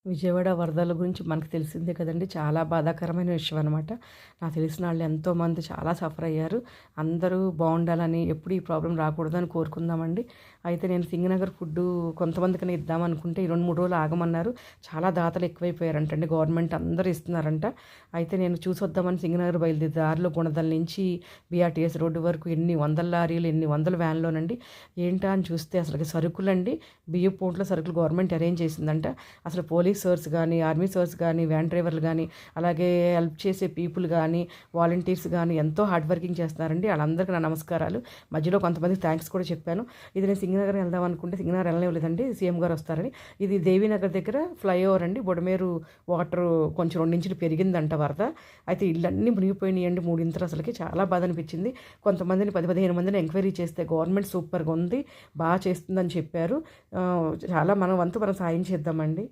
విజయవాడ వరదల గురించి మనకు తెలిసిందే కదండీ! చాలా బాధాకరమైన విషయం అనమాట. నాకు తెలిసిన వాళ్ళు ఎంతోమంది చాలా సఫర్ అయ్యారు. అందరూ బావుండాలని, ఎప్పుడు ఈ ప్రాబ్లమ్ రాకూడదని కోరుకుందామండి. అయితే నేను సింగనగర్ ఫుడ్డు కొంతమందికని ఇద్దామనుకుంటే, ఈ 2, 3 రోజులు ఆగమన్నారు. చాలా దాతలు ఎక్కువైపోయారంటండి. గవర్నమెంట్ అందరూ ఇస్తున్నారంట. అయితే నేను చూసొద్దామని సింగనగర్ బయలుదేరి దారిలో గుణదల నుంచి బీఆర్టీఎస్ రోడ్డు వరకు ఎన్ని వందల లారీలు, ఎన్ని వందల వ్యాన్‌లోనండి. ఏంటా అని చూస్తే అసలకి సరుకులండి. బియ్యపు మూటల సరుకులు గవర్నమెంట్ అరేంజ్ చేసిందంట. అసలు పోలీస్ సర్స్ కానీ, ఆర్మీ సర్స్ కానీ, వ్యాన్ డ్రైవర్లు కానీ, అలాగే హెల్ప్ చేసే పీపుల్ కానీ, వాలంటీర్స్ కానీ ఎంతో హార్డ్ వర్కింగ్ చేస్తున్నారండి. వాళ్ళందరికీ నా నమస్కారాలు. మధ్యలో కొంతమందికి థ్యాంక్స్ కూడా చెప్పాను. ఇది నేను సింగనగర్ వెళ్దాం అనుకుంటే సింగనగర్ వెళ్ళలేదండి, సీఎం గారు వస్తారని. ఇది దేవీనగర్ దగ్గర ఫ్లైఓవర్ అండి. బుడమేరు వాటర్ కొంచెం 2 ఇంచులు పెరిగిందంట వరద. అయితే ఇళ్ళన్నీ మునిగిపోయినాయండి, 3 ఇంతలు. అసలుకి చాలా బాధ అనిపించింది. కొంతమందిని 10, 15 మందిని ఎంక్వైరీ చేస్తే గవర్నమెంట్ సూపర్గా ఉంది, బాగా చేస్తుందని చెప్పారు. చాలా మన వంతు మనం సాయం చేద్దామండి.